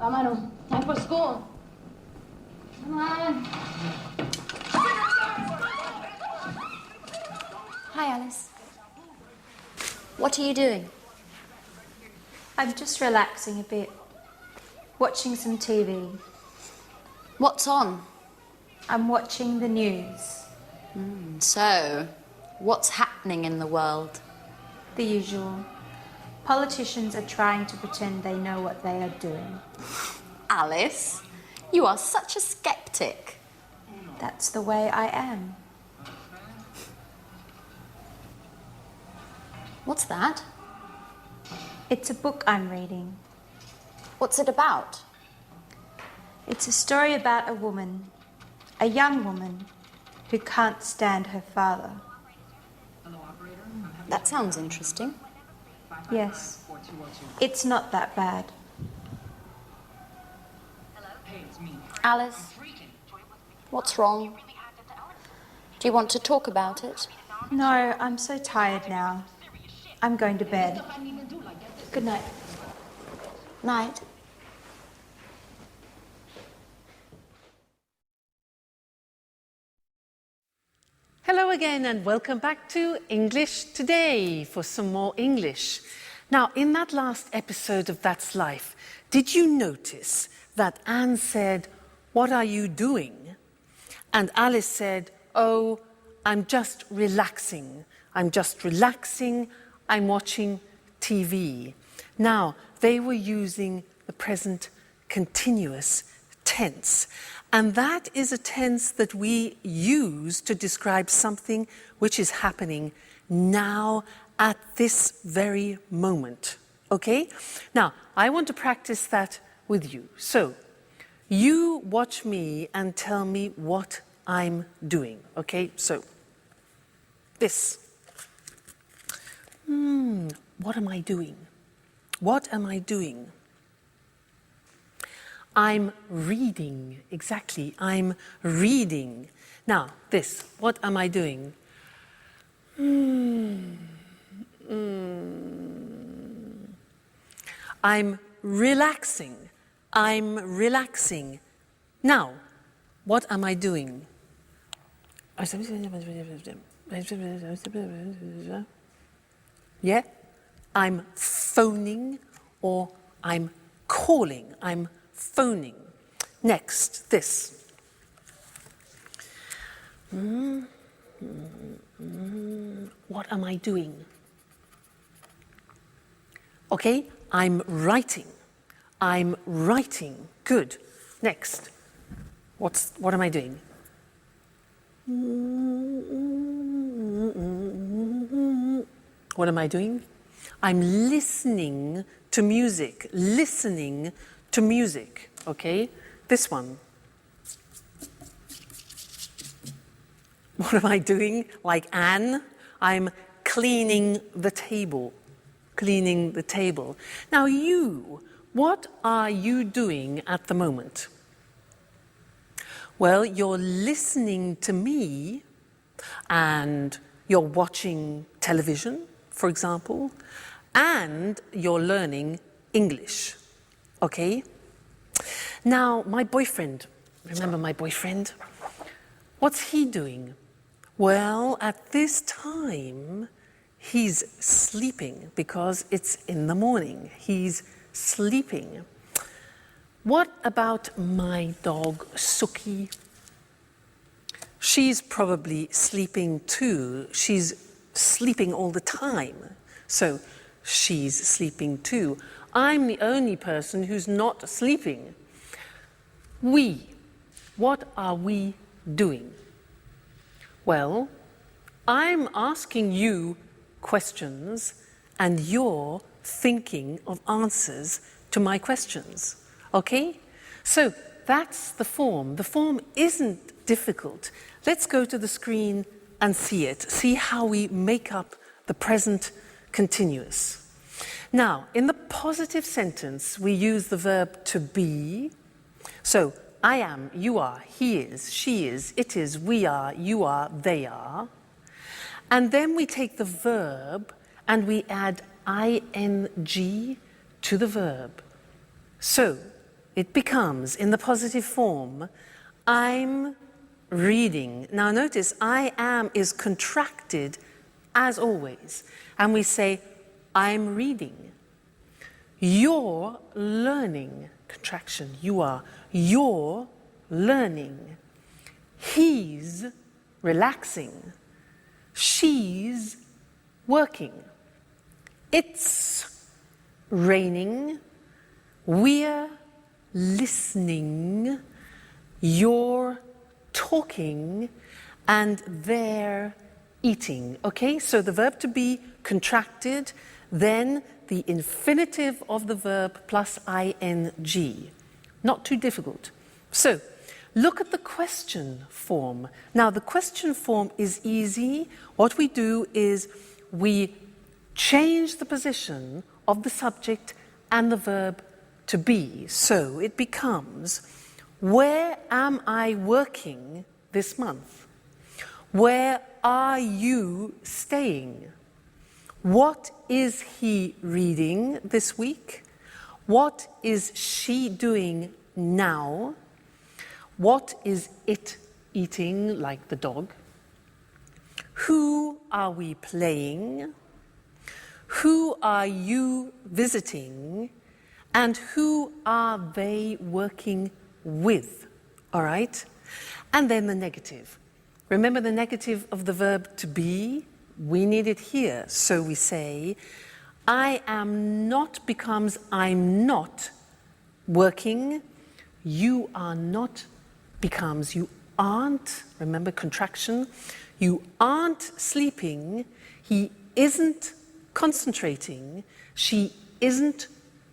Manu. Time for school. Come on. Hi, Alice. What are you doing? I'm just relaxing a bit. Watching some TV. What's on? I'm watching the news. So, what's happening in the world? The usual. Politicians are trying to pretend they know what they are doing. Alice, you are such a skeptic. That's the way I am. What's that? It's a book I'm reading. What's it about? It's a story about a woman, a young woman, who can't stand her father. That sounds interesting. Yes, it's not that bad. Alice, what's wrong? Do you want to talk about it? No, I'm so tired now. I'm going to bed. Good night. Night. Hello again and welcome back to English Today for some more English. Now, in that last episode of That's Life, did you notice that Anne said, "What are you doing?" And Alice said, "Oh, I'm just relaxing. I'm just relaxing. I'm watching TV." Now, they were using the present continuous tense. And that is a tense that we use to describe something which is happening now at this very moment. Okay? Now, I want to practice that with you. So, you watch me and tell me what I'm doing. Okay? So, this. What am I doing? What am I doing? I'm reading. Exactly. I'm reading. Now, this. What am I doing? I'm relaxing. I'm relaxing. Now, what am I doing? Yeah? I'm phoning or I'm calling. I'm phoning. Next, this. What am I doing? Okay, I'm writing. I'm writing. Good. Next. What am I doing? What am I doing? I'm listening to music. Listening to music. Okay? This one. What am I doing? Like Anne, I'm cleaning the table. Cleaning the table. Now you, what are you doing at the moment? Well, you're listening to me and you're watching television, for example, and you're learning English. Okay? Now, my boyfriend, remember my boyfriend? What's he doing? Well, at this time, he's sleeping because it's in the morning. He's sleeping. What about my dog, Suki? She's probably sleeping too. She's sleeping all the time. So she's sleeping too. I'm the only person who's not sleeping. We. What are we doing? Well, I'm asking you questions and you're thinking of answers to my questions. Okay? So that's the form. The form isn't difficult. Let's go to the screen and see it. See how we make up the present continuous. Now, in the positive sentence, we use the verb to be. So, I am, you are, he is, she is, it is, we are, you are, they are. And then we take the verb and we add ing to the verb. So, it becomes, in the positive form, I'm reading. Now notice, I am is contracted as always. And we say, I'm reading. You're learning. Contraction, you're learning. He's relaxing. She's working. It's raining. We're listening. You're talking. And they're eating. Okay, so the verb to be contracted, then the infinitive of the verb plus ing. Not too difficult. So, look at the question form. Now, the question form is easy. What we do is we change the position of the subject and the verb to be. So, it becomes, where am I working this month? Where are you staying? What is he reading this week? What is she doing now? What is it eating, like the dog? Who are we playing? Who are you visiting? And who are they working with? All right? And then the negative. Remember the negative of the verb to be? We need it here. So we say, I am not becomes I'm not working. You are not becomes you aren't. Remember contraction. You aren't sleeping. He isn't concentrating. She isn't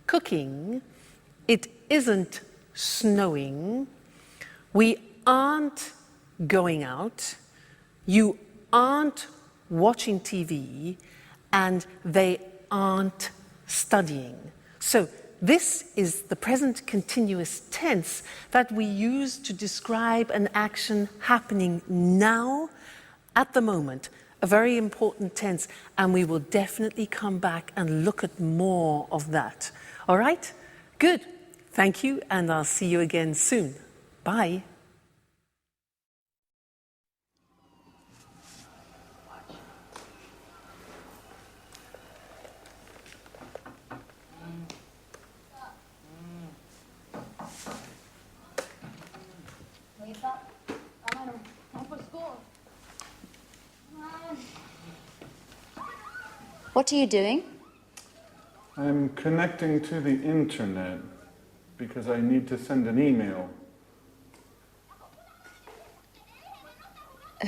cooking. It isn't snowing. We aren't going out. You aren't watching TV, and they aren't studying. So this is the present continuous tense that we use to describe an action happening now, at the moment. A very important tense, and we will definitely come back and look at more of that. All right? Good. Thank you, and I'll see you again soon. Bye. Wake up. Come for school. Come on. What are you doing? I'm connecting to the internet because I need to send an email.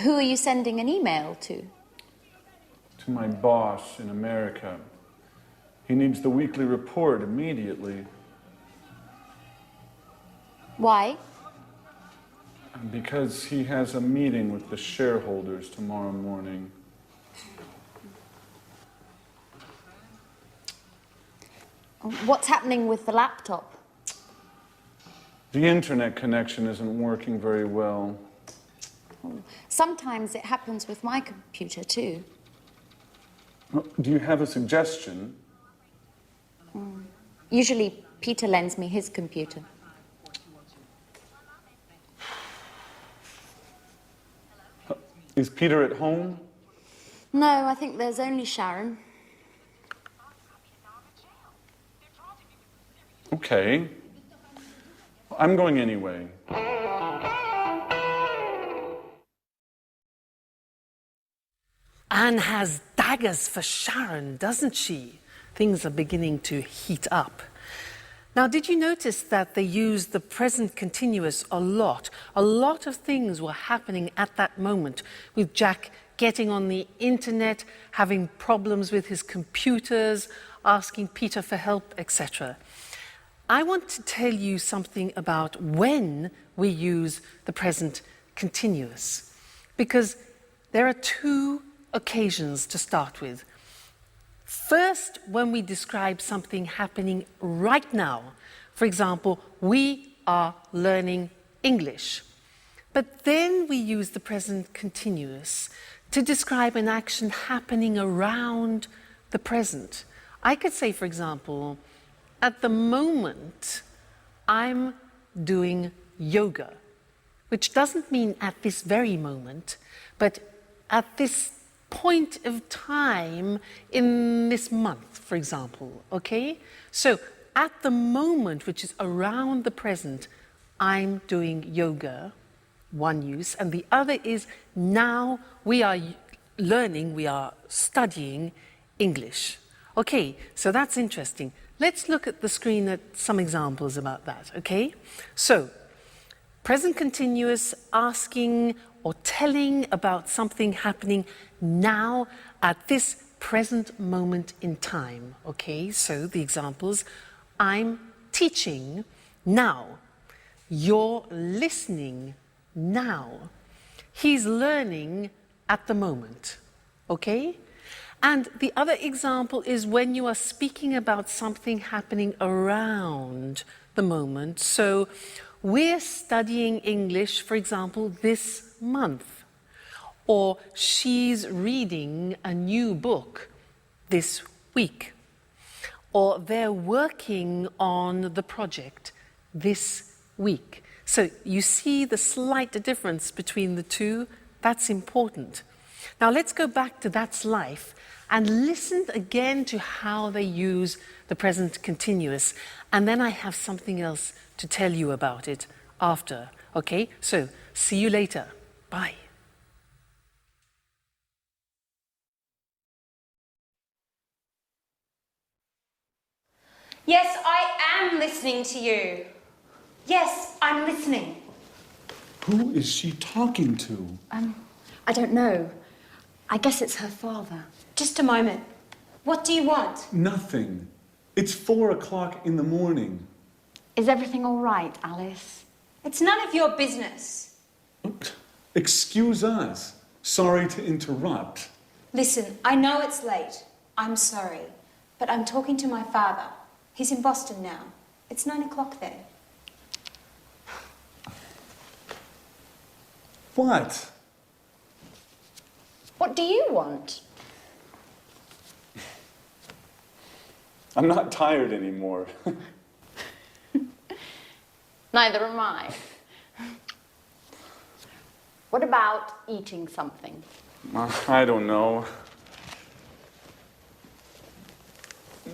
Who are you sending an email to? To my boss in America. He needs the weekly report immediately. Why? Because he has a meeting with the shareholders tomorrow morning. What's happening with the laptop? The internet connection isn't working very well. Sometimes it happens with my computer too. Do you have a suggestion? Usually Peter lends me his computer. Is Peter at home? No, I think there's only Sharon. Okay. I'm going anyway. Anne has daggers for Sharon, doesn't she? Things are beginning to heat up. Now, did you notice that they used the present continuous a lot? A lot of things were happening at that moment, with Jack getting on the internet, having problems with his computers, asking Peter for help, etc. I want to tell you something about when we use the present continuous, because there are two occasions to start with. First, when we describe something happening right now. For example, we are learning English. But then we use the present continuous to describe an action happening around the present. I could say, for example, at the moment, I'm doing yoga, which doesn't mean at this very moment, but at this point of time in this month, for example, okay? So at the moment, which is around the present, I'm doing yoga, one use, and the other is now we are learning, we are studying English. Okay, so that's interesting. Let's look at the screen at some examples about that, okay? So, present continuous, asking or telling about something happening now at this present moment in time, okay? So the examples, I'm teaching now. You're listening now. He's learning at the moment, okay? And the other example is when you are speaking about something happening around the moment. So we're studying English, for example, this month. Or she's reading a new book this week. Or they're working on the project this week. So you see the slight difference between the two? That's important. Now let's go back to That's Life and listen again to how they use the present continuous. And then I have something else to tell you about it after. Okay, so see you later. Bye. Yes, I am listening to you. Yes, I'm listening. Who is she talking to? I don't know. I guess it's her father. Just a moment. What do you want? Nothing. It's 4 o'clock in the morning. Is everything all right, Alice? It's none of your business. Excuse us. Sorry to interrupt. Listen, I know it's late. I'm sorry. But I'm talking to my father. He's in Boston now. It's 9 o'clock there. What? What do you want? I'm not tired anymore. Neither am I. What about eating something? I don't know.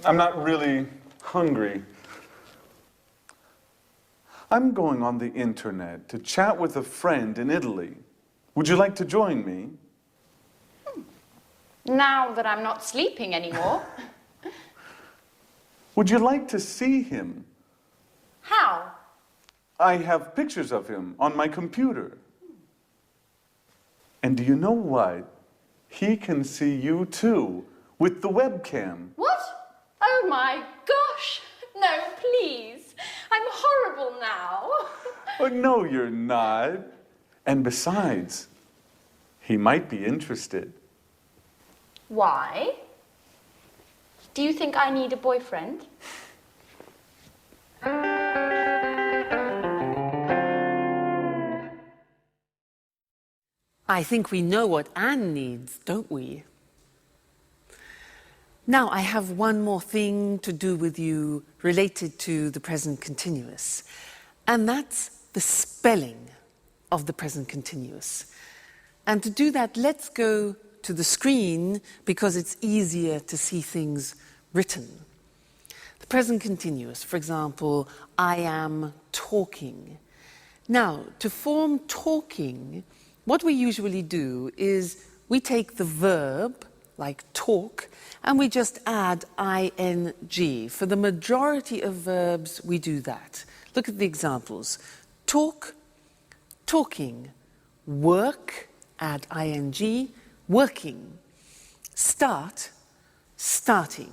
I'm not really hungry. I'm going on the internet to chat with a friend in Italy. Would you like to join me? Now that I'm not sleeping anymore. Would you like to see him? How? I have pictures of him on my computer. And do you know what? He can see you too, with the webcam. What? Oh my gosh! No, please. I'm horrible now. Oh, no, you're not. And besides, he might be interested. Why? Do you think I need a boyfriend? I think we know what Anne needs, don't we? Now, I have one more thing to do with you related to the present continuous, and that's the spelling of the present continuous. And to do that, let's go to the screen because it's easier to see things written. The present continuous, for example, I am talking. Now, to form talking, what we usually do is we take the verb, like talk, and we just add ing. For the majority of verbs, we do that. Look at the examples. Talk, talking. Work, add ing. Working. Start, starting.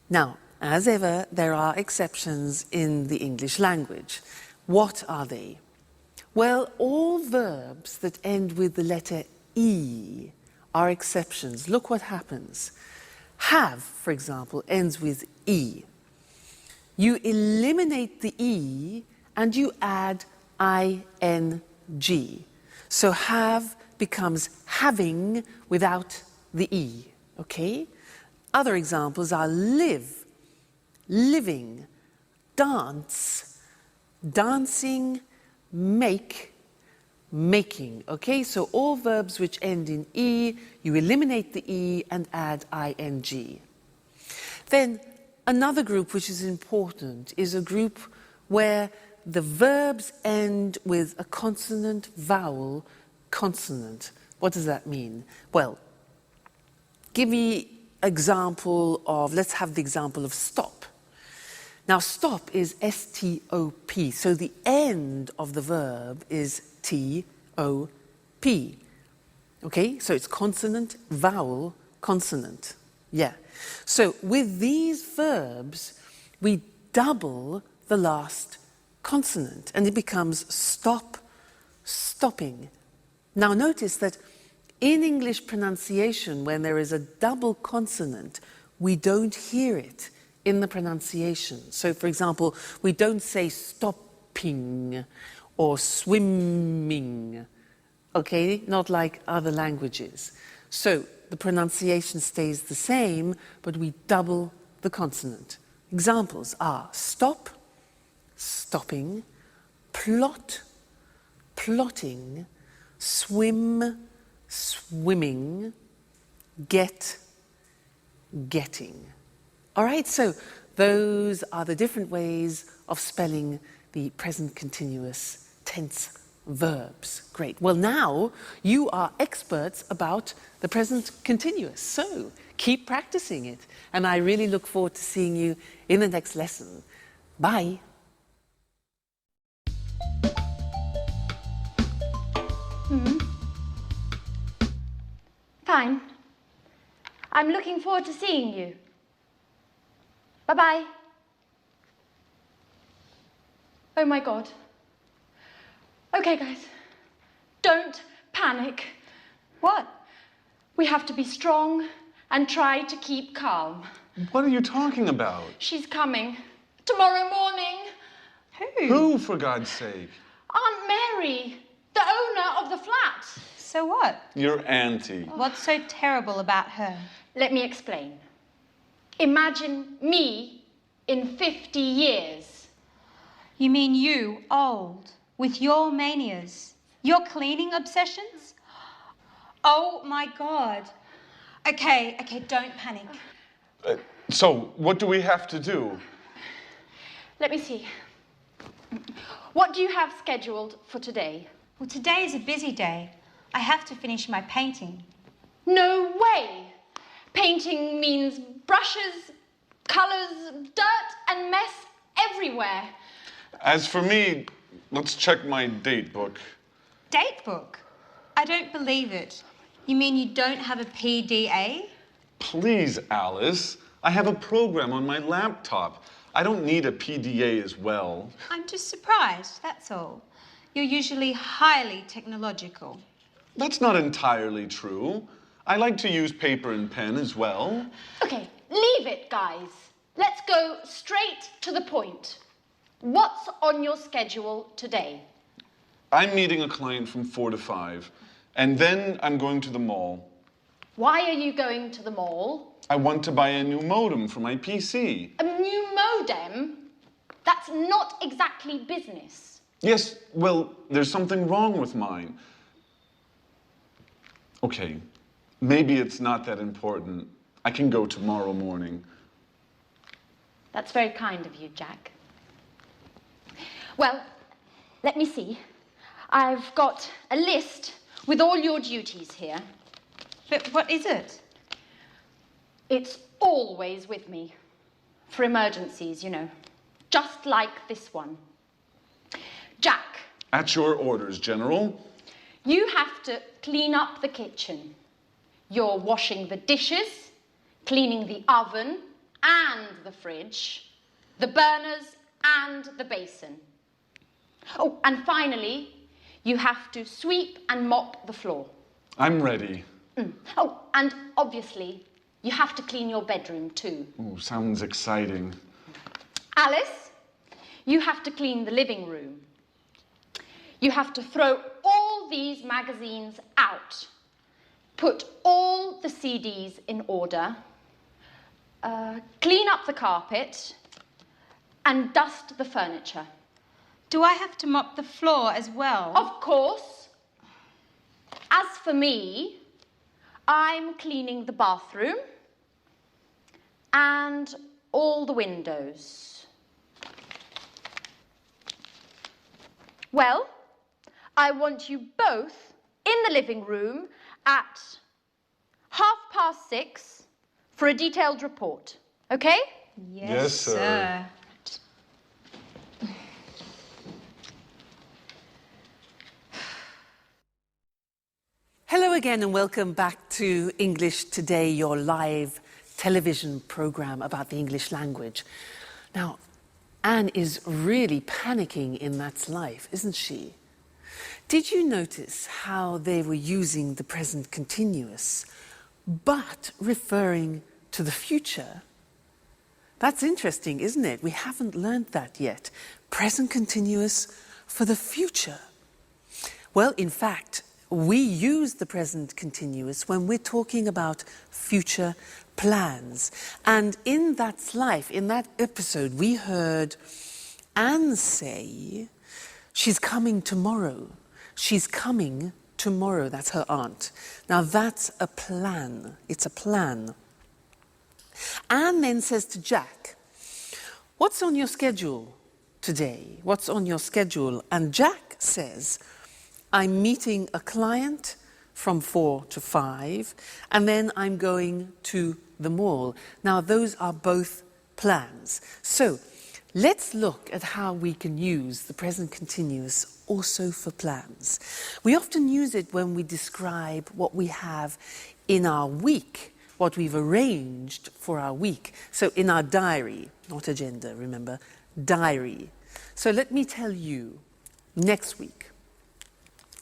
Now, as ever, there are exceptions in the English language. What are they? Well, all verbs that end with the letter E are exceptions. Look what happens. Have, for example, ends with E. You eliminate the E and you add ing. So have becomes having without the E, okay? Other examples are live, living, dance, dancing, make, making. Okay, so all verbs which end in E, you eliminate the E and add ing. Then another group which is important is a group where the verbs end with a consonant, vowel, consonant. What does that mean? Well, give me example of, let's have the example of stop. Now, stop is S-T-O-P, so the end of the verb is T-O-P. Okay, so it's consonant, vowel, consonant. Yeah. So with these verbs, we double the last consonant and it becomes stop, stopping. Now notice that in English pronunciation, when there is a double consonant, we don't hear it in the pronunciation. So for example, we don't say stopping or swimming, okay? Not like other languages. So the pronunciation stays the same, but we double the consonant. Examples are stop, stopping, plot, plotting, swim, swimming, get, getting. All right, so those are the different ways of spelling the present continuous tense verbs. Great. Well, now you are experts about the present continuous, so keep practicing it. And I really look forward to seeing you in the next lesson. Bye. Fine. I'm looking forward to seeing you. Bye-bye. Oh my God. Okay, guys. Don't panic. What? We have to be strong and try to keep calm. What are you talking about? She's coming. Tomorrow morning. Who, for God's sake? Aunt Mary, the owner of the flat. So what? Your auntie. What's so terrible about her? Let me explain. Imagine me in 50 years. You mean you, old, with your manias, your cleaning obsessions? Oh my God. Okay, don't panic. So, what do we have to do? Let me see. What do you have scheduled for today? Well, today is a busy day. I have to finish my painting. No way! Painting means brushes, colours, dirt and mess everywhere. As for me, let's check my date book. Date book? I don't believe it. You mean you don't have a PDA? Please, Alice. I have a program on my laptop. I don't need a PDA as well. I'm just surprised, that's all. You're usually highly technological. That's not entirely true. I like to use paper and pen as well. Okay, leave it, guys. Let's go straight to the point. What's on your schedule today? I'm meeting a client from 4 to 5, and then I'm going to the mall. Why are you going to the mall? I want to buy a new modem for my PC. A new modem? That's not exactly business. Yes, well, there's something wrong with mine. Okay, maybe it's not that important. I can go tomorrow morning. That's very kind of you, Jack. Well, let me see. I've got a list with all your duties here. But what is it? It's always with me. For emergencies, you know. Just like this one. Jack. At your orders, General. You have to clean up the kitchen. You're washing the dishes, cleaning the oven and the fridge, the burners and the basin. Oh, and finally, you have to sweep and mop the floor. I'm ready. Oh, and obviously, you have to clean your bedroom too. Oh, sounds exciting. Alice, you have to clean the living room. You have to throw all these magazines out. Put all the CDs in order. Clean up the carpet and dust the furniture. Do I have to mop the floor as well? Of course. As for me, I'm cleaning the bathroom and all the windows. Well, I want you both in the living room at 6:30 for a detailed report, okay? Yes, sir. Hello again and welcome back to English Today, your live television program about the English language. Now, Anne is really panicking in Matt's life, isn't she? Did you notice how they were using the present continuous, but referring to the future? That's interesting, isn't it? We haven't learned that yet. Present continuous for the future. Well, in fact, we use the present continuous when we're talking about future plans. And in That's Life, in that episode, we heard Anne say, she's coming tomorrow. She's coming tomorrow. That's her aunt. Now that's a plan. It's a plan. Anne then says to Jack, what's on your schedule today? What's on your schedule? And Jack says, I'm meeting a client from 4 to 5, and then I'm going to the mall. Now, those are both plans. So, let's look at how we can use the present continuous also for plans. We often use it when we describe what we have in our week, what we've arranged for our week. So, in our diary, not agenda, remember, diary. So, let me tell you, next week.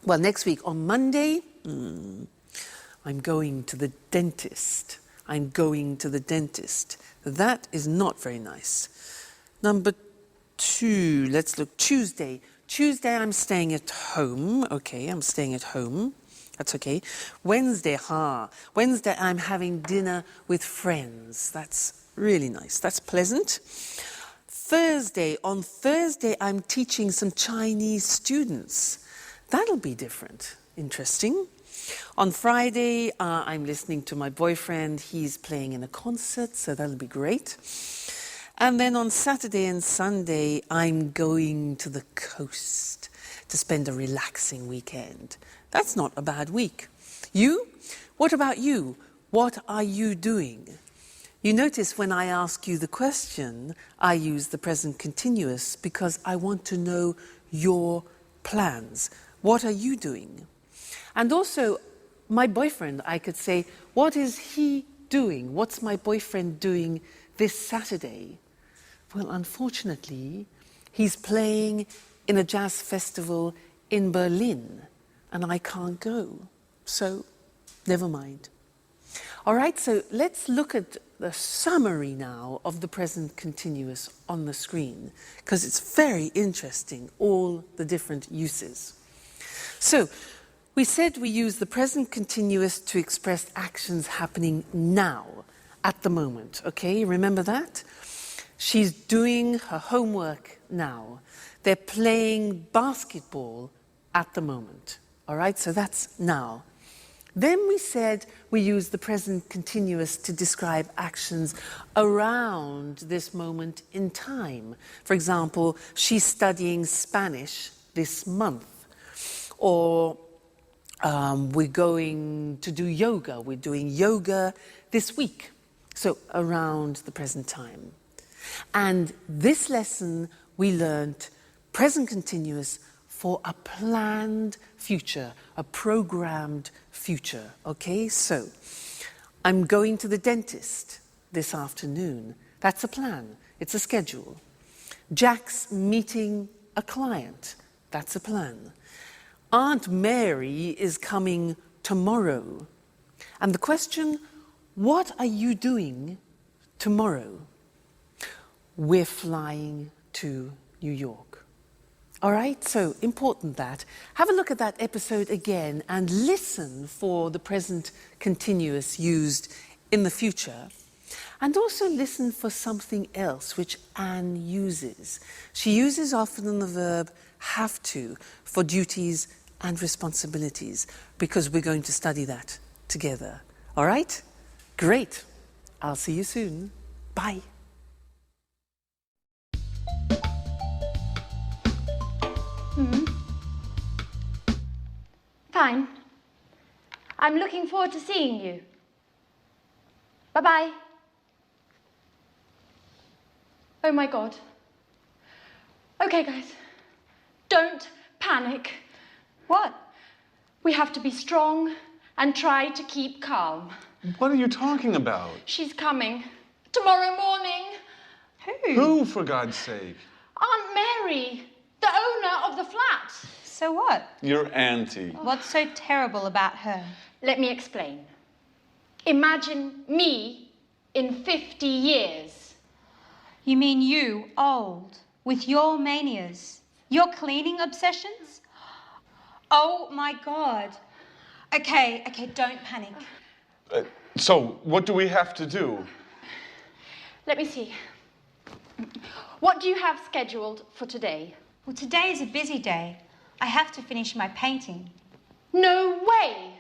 Well, next week on Monday, I'm going to the dentist. I'm going to the dentist. That is not very nice. Number 2, let's look, Tuesday. Tuesday, I'm staying at home. Okay, I'm staying at home. That's okay. Wednesday, Wednesday, I'm having dinner with friends. That's really nice. That's pleasant. Thursday, on Thursday, I'm teaching some Chinese students. That'll be different. Interesting. On Friday, I'm listening to my boyfriend. He's playing in a concert, so that'll be great. And then on Saturday and Sunday, I'm going to the coast to spend a relaxing weekend. That's not a bad week. You? What about you? What are you doing? You notice when I ask you the question, I use the present continuous because I want to know your plans. What are you doing? And also, my boyfriend, I could say, what is he doing? What's my boyfriend doing this Saturday? Well, unfortunately, he's playing in a jazz festival in Berlin, and I can't go. So, never mind. All right, so let's look at the summary now of the present continuous on the screen, because it's very interesting, all the different uses. So, we said we use the present continuous to express actions happening now, at the moment, okay? Remember that? She's doing her homework now. They're playing basketball at the moment, all right? So that's now. Then we said we use the present continuous to describe actions around this moment in time. For example, she's studying Spanish this month. Or we're going to do yoga. We're doing yoga this week. So around the present time. And this lesson we learned present continuous for a planned future, a programmed future. Okay, so I'm going to the dentist this afternoon. That's a plan. It's a schedule. Jack's meeting a client. That's a plan. Aunt Mary is coming tomorrow. And the question, what are you doing tomorrow? We're flying to New York. All right, so important that. Have a look at that episode again and listen for the present continuous used in the future. And also listen for something else which Anne uses. She uses often the verb have to for duties and responsibilities, because we're going to study that together. All right? Great. I'll see you soon. Bye. Fine. I'm looking forward to seeing you. Bye-bye. Oh my God. Okay, guys. Don't panic. What? We have to be strong and try to keep calm. What are you talking about? She's coming. Tomorrow morning. Who, for God's sake? Aunt Mary, the owner of the flat. So what? Your auntie. What's so terrible about her? Let me explain. Imagine me in 50 years. You mean you, old, with your manias, your cleaning obsessions? Oh my God. Okay, don't panic. So, what do we have to do? Let me see. What do you have scheduled for today? Well, today is a busy day. I have to finish my painting. No way!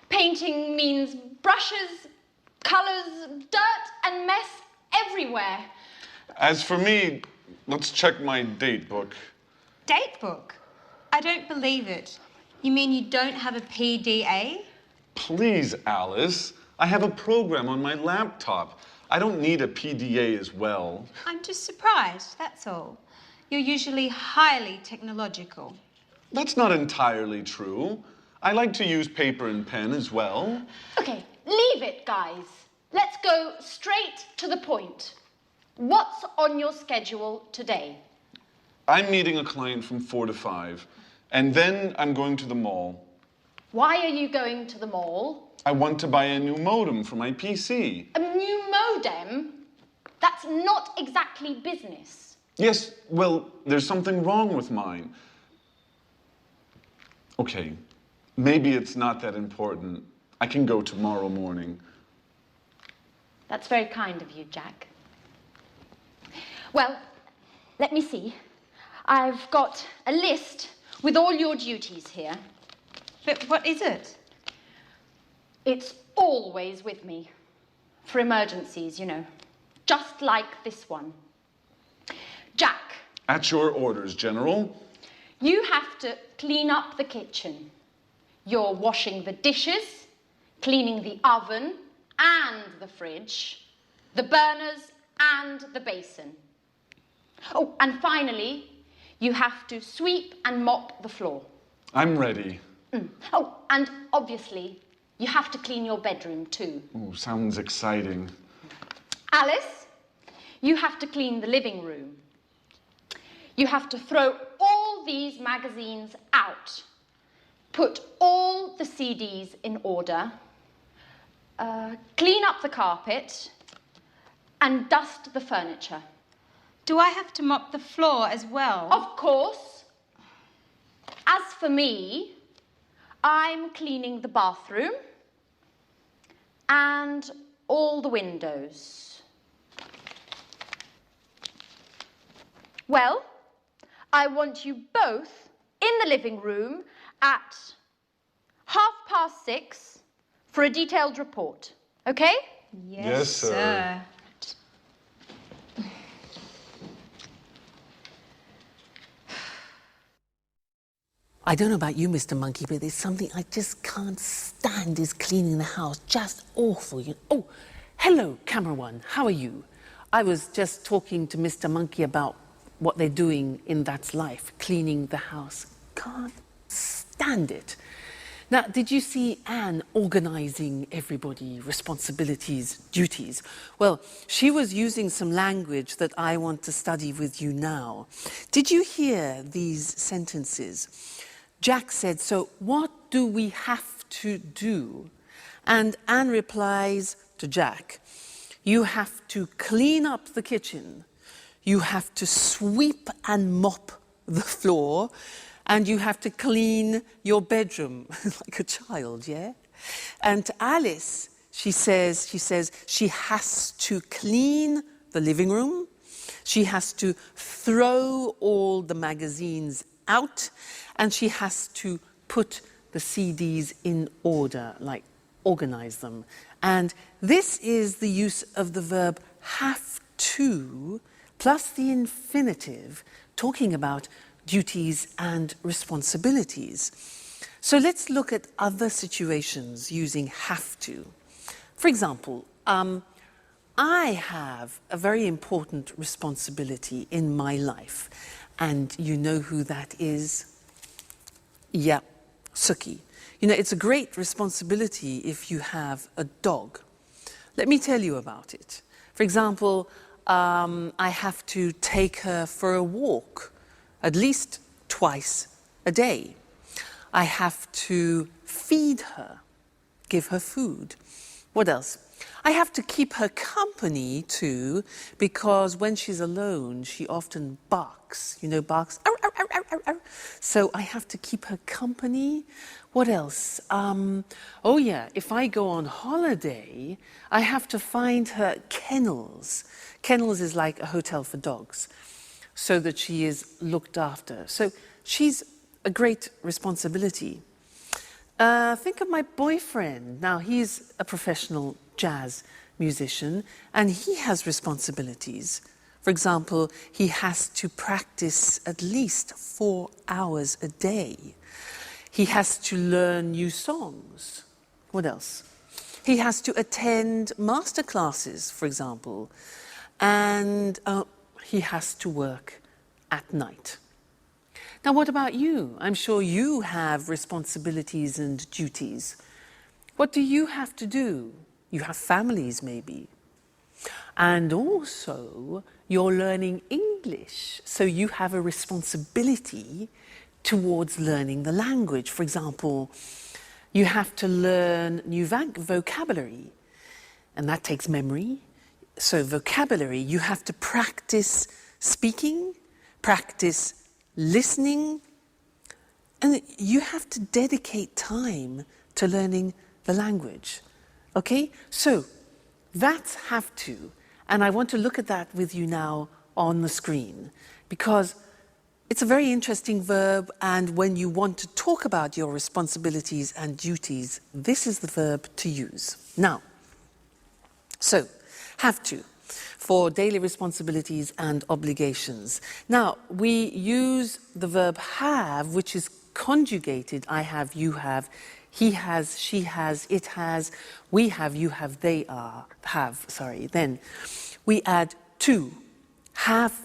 Painting means brushes, colours, dirt and mess everywhere. As for me, let's check my date book. Date book? I don't believe it. You mean you don't have a PDA? Please, Alice. I have a program on my laptop. I don't need a PDA as well. I'm just surprised, that's all. You're usually highly technological. That's not entirely true. I like to use paper and pen as well. Okay, leave it, guys. Let's go straight to the point. What's on your schedule today? I'm meeting a client from 4 to 5, and then I'm going to the mall. Why are you going to the mall? I want to buy a new modem for my PC. A new modem? That's not exactly business. Yes, well, there's something wrong with mine. Okay, maybe it's not that important. I can go tomorrow morning. That's very kind of you, Jack. Well, let me see. I've got a list with all your duties here. But what is it? It's always with me. For emergencies, you know. Just like this one. Jack. At your orders, General. You have to clean up the kitchen. You're washing the dishes, cleaning the oven and the fridge, the burners and the basin. Oh, and finally, you have to sweep and mop the floor. I'm ready. Oh, and obviously, you have to clean your bedroom too. Oh, sounds exciting. Alice, you have to clean the living room. You have to throw all these magazines out. Put all the CDs in order. Clean up the carpet. And dust the furniture. Do I have to mop the floor as well? Of course. As for me, I'm cleaning the bathroom and all the windows. Well, I want you both in the living room at 6:30 for a detailed report, okay? Yes, sir. I don't know about you, Mr. Monkey, but there's something I just can't stand is cleaning the house. Just awful. Oh, hello, camera one. How are you? I was just talking to Mr. Monkey about what they're doing in That's Life, cleaning the house. Can't stand it. Now, did you see Anne organising everybody, responsibilities, duties? Well, she was using some language that I want to study with you now. Did you hear these sentences? Jack said, "So what do we have to do?" And Anne replies to Jack, "You have to clean up the kitchen. You have to sweep and mop the floor. And you have to clean your bedroom," like a child, yeah? And to Alice, She says she has to clean the living room. She has to throw all the magazines out, and she has to put the CDs in order, like organize them. And this is the use of the verb have to plus the infinitive, talking about duties and responsibilities. So let's look at other situations using have to. For example, I have a very important responsibility in my life, and you know who that is? Yeah, Suki. You know, it's a great responsibility if you have a dog. Let me tell you about it. For example, I have to take her for a walk at least twice a day. I have to feed her, give her food. What else? I have to keep her company too, because when she's alone, she often barks. You know, barks. Arr, arr, arr, arr, arr. So I have to keep her company. What else? Oh yeah, if I go on holiday, I have to find her kennels. Kennels is like a hotel for dogs, so that she is looked after. So she's a great responsibility. Think of my boyfriend. Now, he's a professional jazz musician, and he has responsibilities. For example, he has to practice at least 4 hours a day. He has to learn new songs. What else? He has to attend master classes, for example, and he has to work at night. Now, what about you? I'm sure you have responsibilities and duties. What do you have to do? You have families, maybe. And also, you're learning English, so you have a responsibility towards learning the language. For example, you have to learn new vocabulary, and that takes memory. So vocabulary, you have to practice speaking, practice listening, and you have to dedicate time to learning the language. Okay? So that's have to, and I want to look at that with you now on the screen, because it's a very interesting verb, and when you want to talk about your responsibilities and duties, this is the verb to use. Now, so, have to, for daily responsibilities and obligations. Now, we use the verb have, which is conjugated. I have, you have, he has, she has, it has, we have, you have, they have. Then we add to, have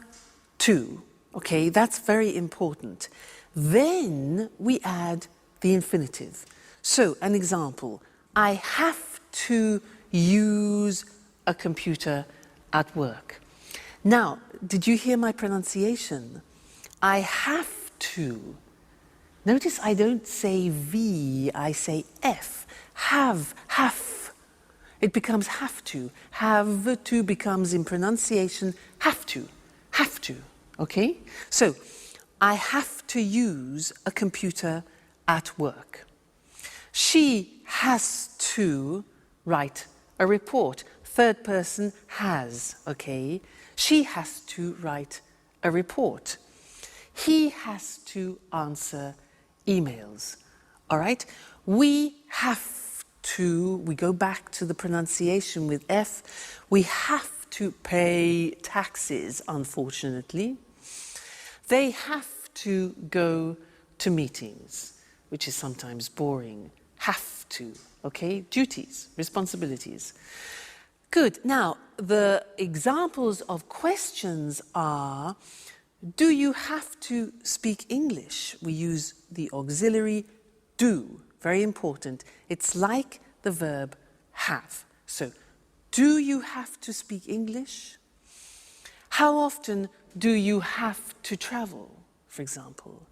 to. Okay, that's very important. Then we add the infinitive. So, an example, I have to use a computer at work. Now, did you hear my pronunciation? I have to. Notice I don't say V, I say F. Have. It becomes have to. Have to becomes in pronunciation have to. Okay? So, I have to use a computer at work. She has to write a report. Third person has, okay? She has to write a report. He has to answer emails, all right? We have to, we go back to the pronunciation with F, we have to pay taxes, unfortunately. They have to go to meetings, which is sometimes boring. Have to, okay? Duties, responsibilities. Good. Now, the examples of questions are, do you have to speak English? We use the auxiliary do, very important. It's like the verb have. So, do you have to speak English? How often do you have to travel, for example?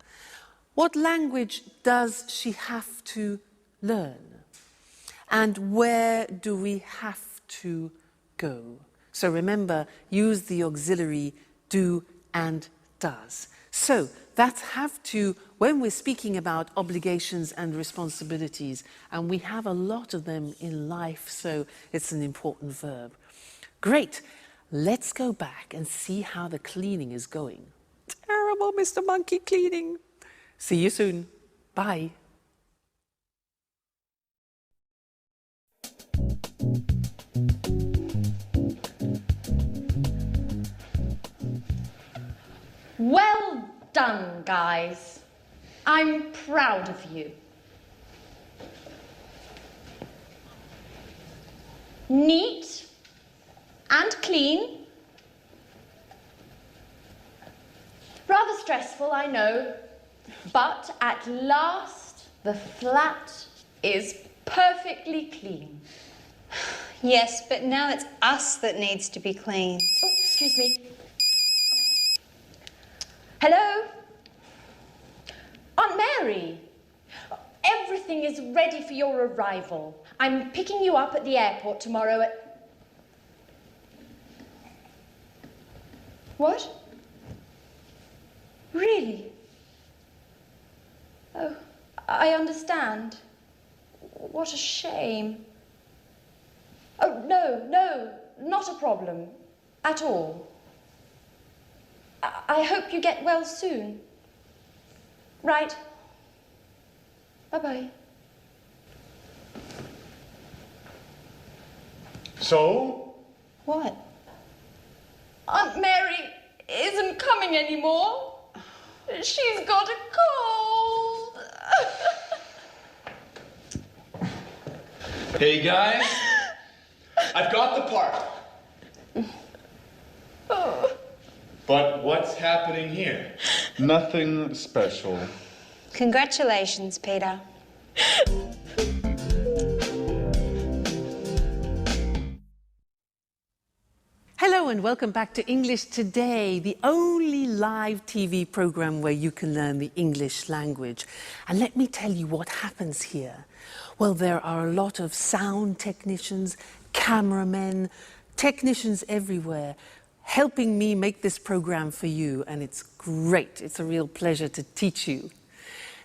What language does she have to learn? And where do we have to go? So remember, use the auxiliary do and does. So that's have to, when we're speaking about obligations and responsibilities, and we have a lot of them in life, so it's an important verb. Great. Let's go back and see how the cleaning is going. Terrible, Mr. Monkey cleaning. See you soon. Bye. Well done, guys. I'm proud of you. Neat and clean. Rather stressful, I know, but at last the flat is perfectly clean. Yes, but now it's us that needs to be cleaned. Oh, excuse me. Hello? Aunt Mary? Everything is ready for your arrival. I'm picking you up at the airport tomorrow at... What? Really? Oh, I understand. What a shame. Oh, no, not a problem. At all. I hope you get well soon. Right. Bye-bye. So? What? Aunt Mary isn't coming anymore. She's got a cold. Hey guys, I've got the part. But what's happening here? Nothing special. Congratulations, Peter. Hello and welcome back to English Today, the only live TV program where you can learn the English language. And let me tell you what happens here. Well, there are a lot of sound technicians, cameramen, technicians everywhere helping me make this program for you, and it's great. It's a real pleasure to teach you.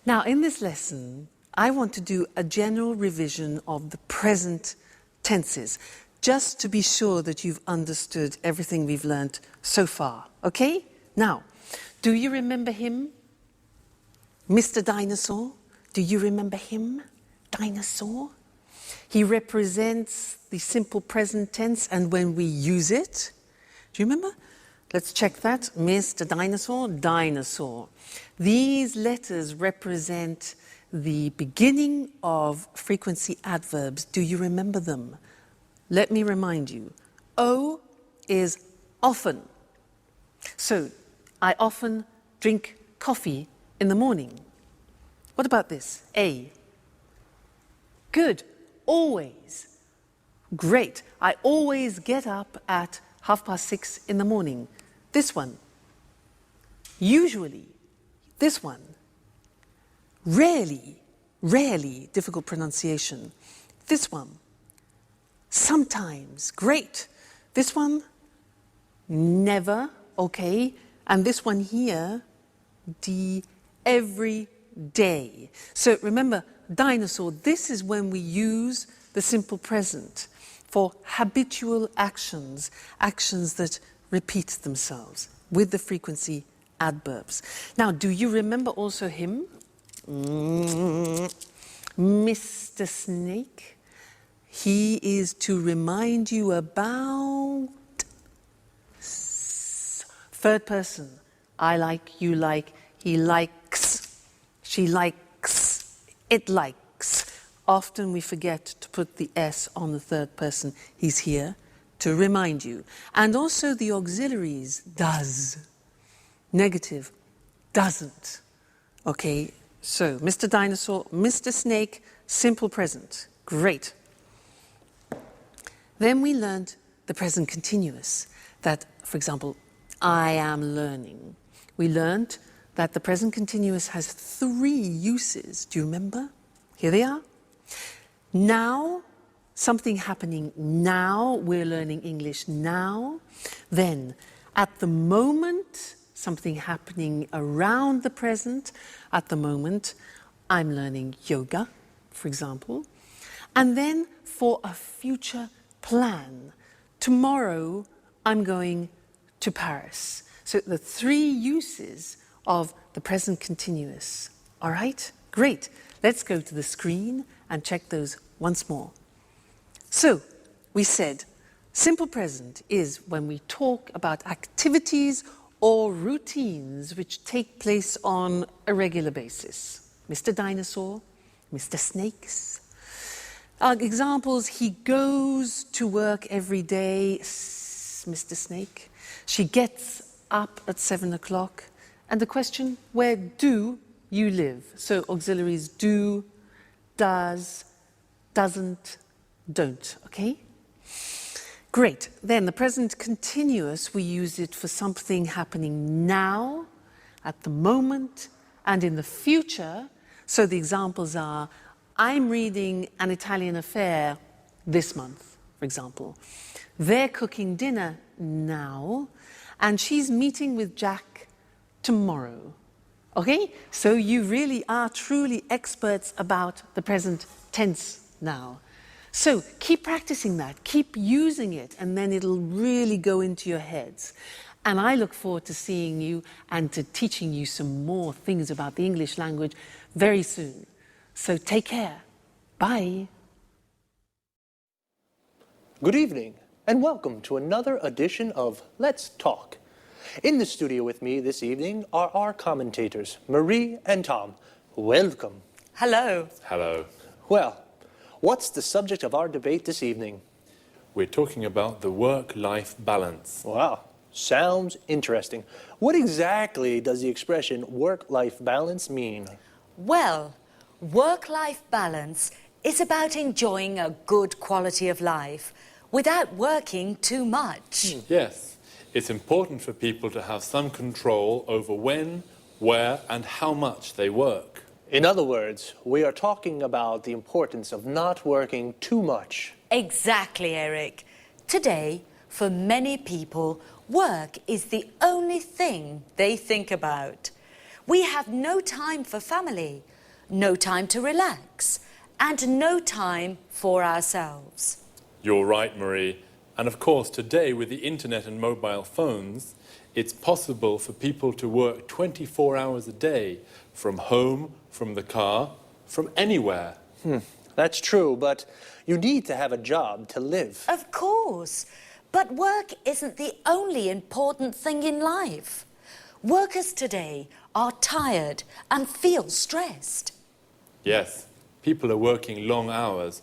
Now, in this lesson, I want to do a general revision of the present tenses, just to be sure that you've understood everything we've learnt so far, okay? Now, do you remember him? Mr. Dinosaur? Do you remember him? Dinosaur? He represents the simple present tense, and when we use it, do you remember? Let's check that. Mr. Dinosaur, dinosaur. These letters represent the beginning of frequency adverbs. Do you remember them? Let me remind you. O is often. So, I often drink coffee in the morning. What about this? A. Good. Always. Great. I always get up at 6:30 in the morning. This one. Usually. This one. Rarely. Rarely. Difficult pronunciation. This one. Sometimes. Great. This one. Never. Okay. And this one here. Every day. So remember, dinosaur, this is when we use the simple present for habitual actions, actions that repeat themselves with the frequency adverbs. Now, do you remember also him? Mr. Snake. He is to remind you about third person. I like, you like, he likes, she likes, it likes. Often we forget to put the S on the third person. He's here to remind you. And also the auxiliaries, does. Negative, doesn't. Okay, so Mr. Dinosaur, Mr. Snake, simple present. Great. Then we learned the present continuous. That, for example, I am learning. We learned that the present continuous has 3 uses. Do you remember? Here they are. Now, something happening now, we're learning English now. Then, at the moment, something happening around the present. At the moment, I'm learning yoga, for example. And then for a future plan. Tomorrow, I'm going to Paris. So the three uses of the present continuous. All right? Great. Let's go to the screen and check those once more. So, we said simple present is when we talk about activities or routines which take place on a regular basis. Mr. Dinosaur, Mr. Snakes. Examples, he goes to work every day, Mr. Snake. She gets up at 7 o'clock. And the question, where do you live? So auxiliaries do, does, doesn't, don't, okay? Great. Then the present continuous, we use it for something happening now, at the moment, and in the future. So the examples are, I'm reading An Italian Affair this month, for example. They're cooking dinner now, and she's meeting with Jack tomorrow. Okay? So you really are truly experts about the present tense now. So keep practicing that, keep using it, and then it'll really go into your heads. And I look forward to seeing you and to teaching you some more things about the English language very soon. So take care. Bye. Good evening, and welcome to another edition of Let's Talk. In the studio with me this evening are our commentators, Marie and Tom. Welcome. Hello. Hello. Well, what's the subject of our debate this evening? We're talking about the work-life balance. Wow, sounds interesting. What exactly does the expression work-life balance mean? Well, work-life balance is about enjoying a good quality of life without working too much. Yes, it's important for people to have some control over when, where, and how much they work. In other words, we are talking about the importance of not working too much. Exactly, Eric. Today, for many people, work is the only thing they think about. We have no time for family, no time to relax, and no time for ourselves. You're right, Marie. And of course, today with the internet and mobile phones, it's possible for people to work 24 hours a day, from home, from the car, from anywhere. That's true, but you need to have a job to live. Of course, but work isn't the only important thing in life. Workers today are tired and feel stressed. Yes, people are working long hours.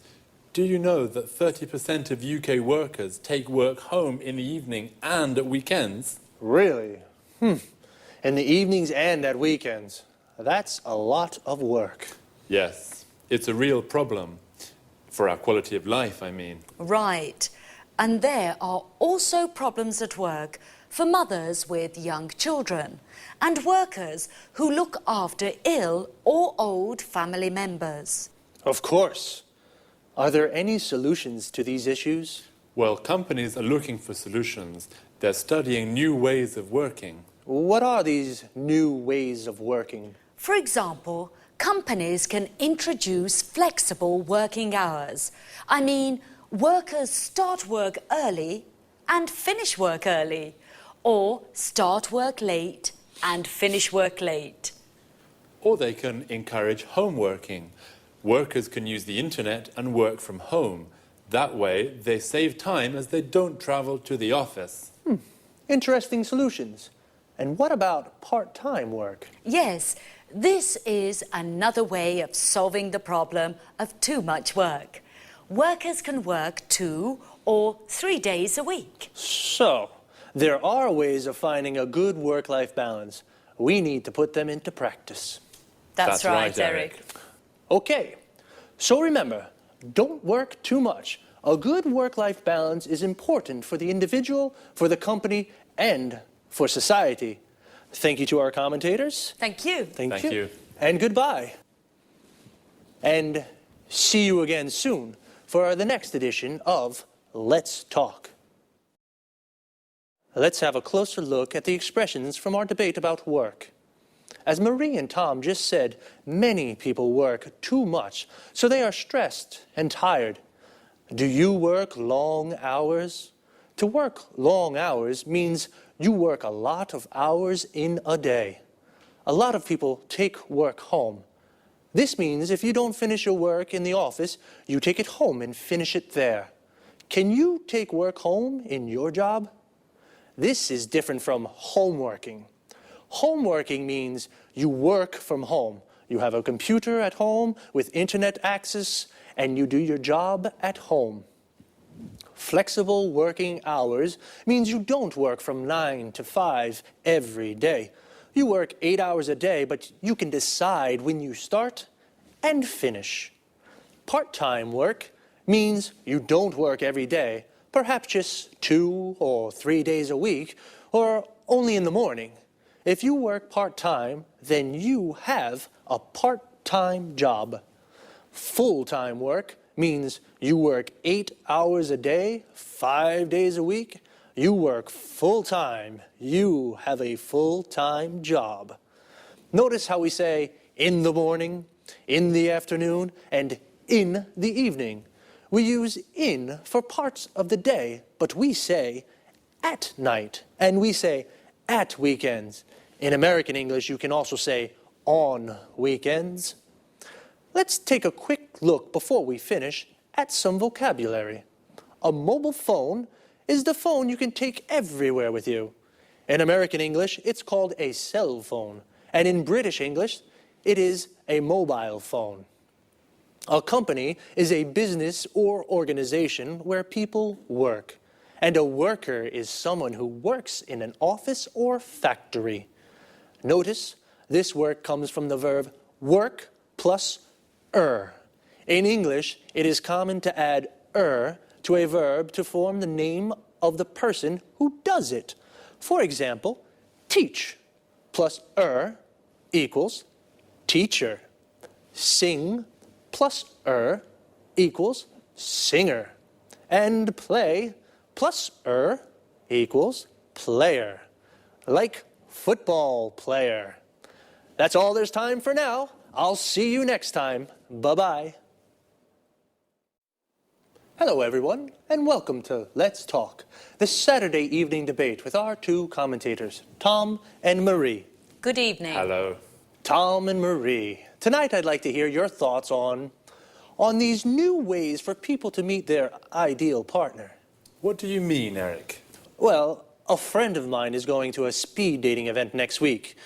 Do you know that 30% of UK workers take work home in the evening and at weekends? Really? In the evenings and at weekends. That's a lot of work. Yes, it's a real problem. For our quality of life, I mean. Right. And there are also problems at work for mothers with young children and workers who look after ill or old family members. Of course. Are there any solutions to these issues? Well, companies are looking for solutions. They're studying new ways of working. What are these new ways of working? For example, companies can introduce flexible working hours. I mean, workers start work early and finish work early, or start work late and finish work late. Or they can encourage home working. Workers can use the internet and work from home. That way, they save time as they don't travel to the office. Interesting solutions. And what about part-time work? Yes, this is another way of solving the problem of too much work. Workers can work 2 or 3 days a week. So, there are ways of finding a good work-life balance. We need to put them into practice. That's right, Eric. Okay, so remember, don't work too much. A good work-life balance is important for the individual, for the company, and for society. Thank you to our commentators. Thank you. Thank you. you. And goodbye. And see you again soon for the next edition of Let's Talk. let's have a closer look at the expressions from our debate about work. As Marie and Tom just said, many people work too much, so they are stressed and tired. Do you work long hours? To work long hours means you work a lot of hours in a day. A lot of people take work home. This means if you don't finish your work in the office, you take it home and finish it there. Can you take work home in your job? This is different from homeworking. Homeworking means you work from home. You have a computer at home with internet access, and you do your job at home. Flexible working hours means you don't work from 9 to 5 every day. You work 8 hours a day, but you can decide when you start and finish. Part-time work means you don't work every day, perhaps just 2 or 3 days a week, or only in the morning. If you work part-time, then you have a part-time job. Full-time work means you work 8 hours a day, 5 days a week. You work full-time. You have a full-time job. Notice how we say in the morning, in the afternoon, and in the evening. We use in for parts of the day, but we say at night, and we say at weekends. In American English, you can also say on weekends. Let's take a quick look before we finish at some vocabulary. A mobile phone is the phone you can take everywhere with you. In American English, it's called a cell phone, and in British English, it is a mobile phone. A company is a business or organization where people work, and a worker is someone who works in an office or factory. Notice this work comes from the verb work plus In English, it is common to add to a verb to form the name of the person who does it. For example, teach plus equals teacher. Sing plus equals singer. And play plus equals player. Like football player. That's all there's time for now. I'll see you next time. Bye-bye. Hello, everyone, and welcome to Let's Talk, the Saturday evening debate with our two commentators, Tom and Marie. Good evening. Hello. Tom and Marie, tonight I'd like to hear your thoughts on these new ways for people to meet their ideal partner. What do you mean, Eric? Well, a friend of mine is going to a speed dating event next week,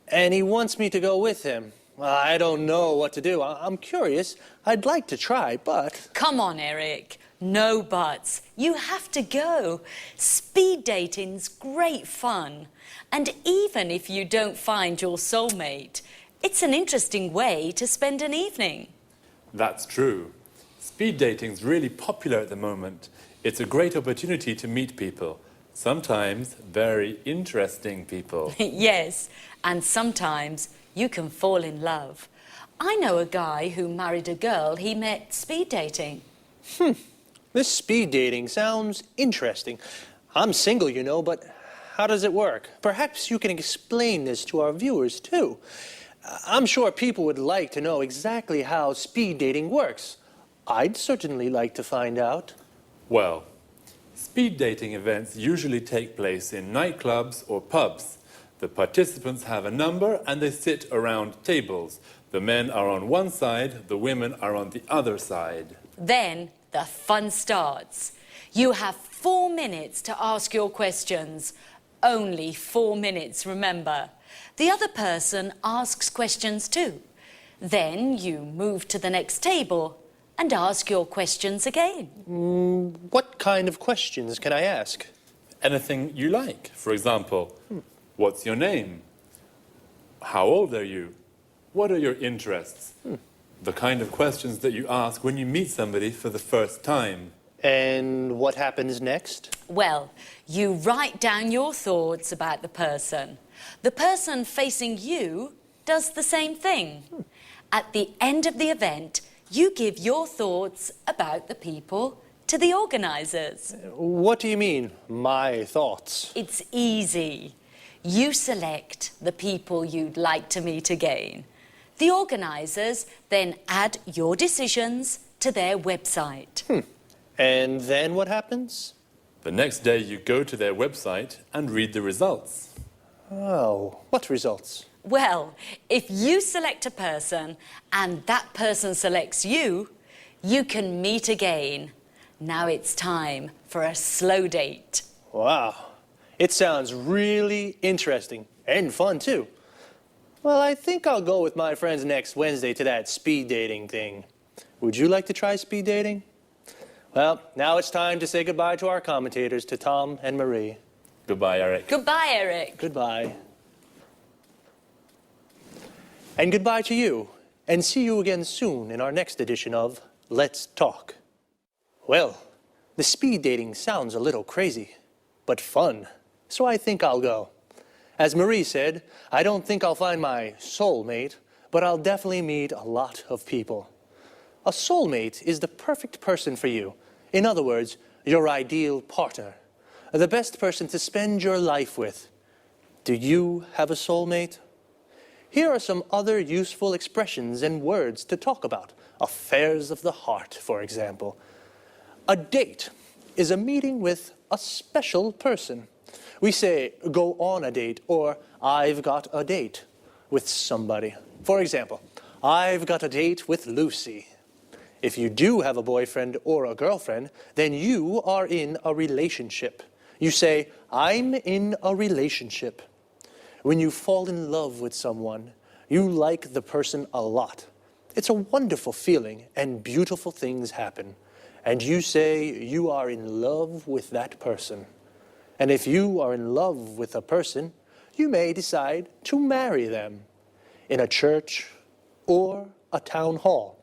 and he wants me to go with him. I don't know what to do. I'm curious. I'd like to try, but... Come on, Eric. No buts. You have to go. Speed dating's great fun. And even if you don't find your soulmate, it's an interesting way to spend an evening. That's true. Speed dating's really popular at the moment. It's a great opportunity to meet people. Sometimes very interesting people. Yes, and sometimes you can fall in love. I know a guy who married a girl he met speed dating. This speed dating sounds interesting. I'm single, you know, but how does it work? Perhaps you can explain this to our viewers, too. I'm sure people would like to know exactly how speed dating works. I'd certainly like to find out. Well, speed dating events usually take place in nightclubs or pubs. The participants have a number and they sit around tables. The men are on one side, the women are on the other side. Then the fun starts. You have 4 minutes to ask your questions. Only 4 minutes, remember. The other person asks questions too. Then you move to the next table and ask your questions again. What kind of questions can I ask? Anything you like. For example, what's your name? How old are you? What are your interests? The kind of questions that you ask when you meet somebody for the first time. And what happens next? Well, you write down your thoughts about the person. The person facing you does the same thing. At the end of the event, you give your thoughts about the people to the organisers. What do you mean, my thoughts? It's easy. You select the people you'd like to meet again. The organisers then add your decisions to their website. And then what happens? The next day you go to their website and read the results. Oh, what results? Well, if you select a person and that person selects you, you can meet again. Now it's time for a slow date. Wow, it sounds really interesting and fun too. Well, I think I'll go with my friends next Wednesday to that speed dating thing. Would you like to try speed dating? Well, now it's time to say goodbye to our commentators, to Tom and Marie. Goodbye, Eric. Goodbye, Eric. Goodbye. And goodbye to you, and see you again soon in our next edition of Let's Talk. Well, the speed dating sounds a little crazy, but fun, so I think I'll go. As Marie said, I don't think I'll find my soulmate, but I'll definitely meet a lot of people. A soulmate is the perfect person for you. In other words, your ideal partner. The best person to spend your life with. Do you have a soulmate? Here are some other useful expressions and words to talk about. Affairs of the heart, for example. A date is a meeting with a special person. We say, go on a date, or I've got a date with somebody. For example, I've got a date with Lucy. If you do have a boyfriend or a girlfriend, then you are in a relationship. You say, I'm in a relationship. When you fall in love with someone, you like the person a lot. It's a wonderful feeling, and beautiful things happen. And you say you are in love with that person. And if you are in love with a person, you may decide to marry them in a church or a town hall.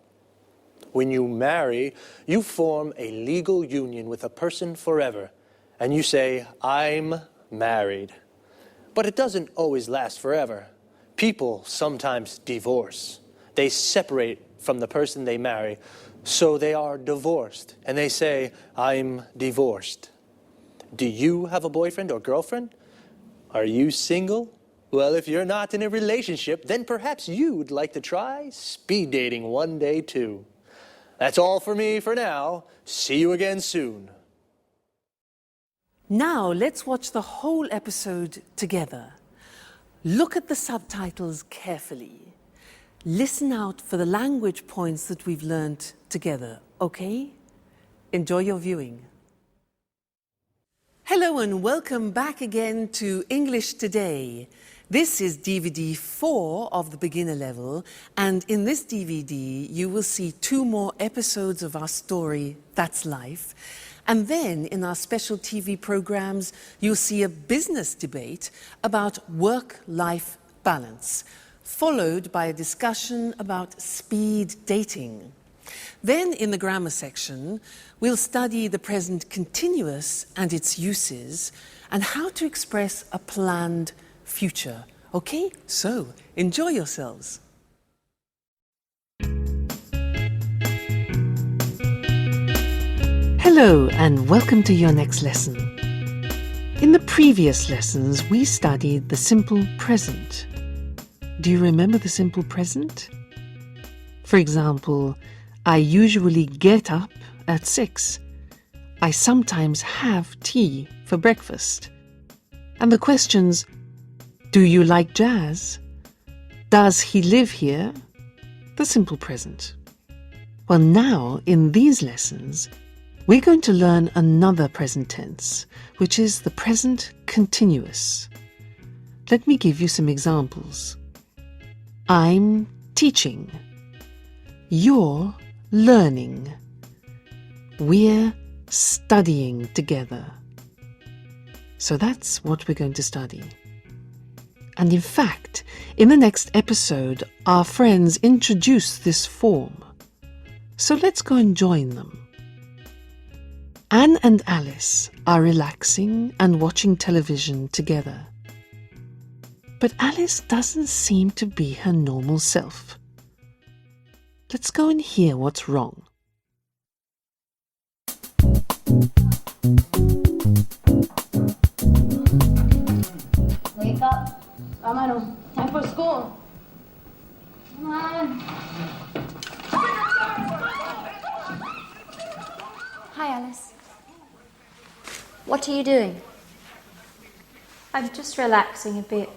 When you marry, you form a legal union with a person forever, and you say, I'm married. But it doesn't always last forever. People sometimes divorce. They separate from the person they marry, so they are divorced, and they say, I'm divorced. Do you have a boyfriend or girlfriend? Are you single? Well, if you're not in a relationship, then perhaps you'd like to try speed dating one day too. That's all for me for now. See you again soon. Now let's watch the whole episode together. Look at the subtitles carefully. Listen out for the language points that we've learned together, okay? Enjoy your viewing. Hello and welcome back again to English Today. This is DVD 4 of the beginner level, and in this DVD you will see 2 more episodes of our story, That's Life. And then in our special TV programs, you'll see a business debate about work-life balance, followed by a discussion about speed dating. Then in the grammar section, we'll study the present continuous and its uses and how to express a planned future. Okay, so enjoy yourselves. Hello and welcome to your next lesson. In the previous lessons, we studied the simple present. Do you remember the simple present? For example, I usually get up at 6. I sometimes have tea for breakfast. And the questions, do you like jazz? Does he live here? The simple present. Well, now, in these lessons, we're going to learn another present tense, which is the present continuous. Let me give you some examples. I'm teaching. You're learning. We're studying together. So that's what we're going to study. And in fact, in the next episode, our friends introduce this form. So let's go and join them. Anne and Alice are relaxing and watching television together. But Alice doesn't seem to be her normal self. Let's go and hear what's wrong. Wake up. Vámonos. Time for school. Come on. Hi, Alice. What are you doing? I'm just relaxing a bit,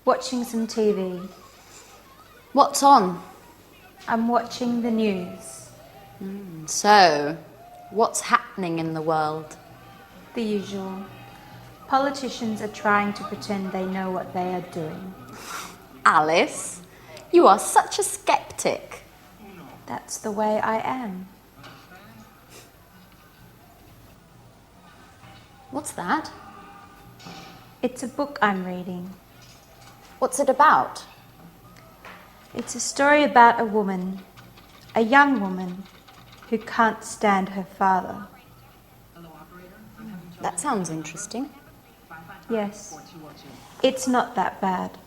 watching some TV. What's on? I'm watching the news. So, what's happening in the world? The usual. Politicians are trying to pretend they know what they are doing. Alice, you are such a skeptic. That's the way I am. What's that? It's a book I'm reading. What's it about? It's a story about a woman, a young woman, who can't stand her father. That sounds interesting. Yes, it's not that bad.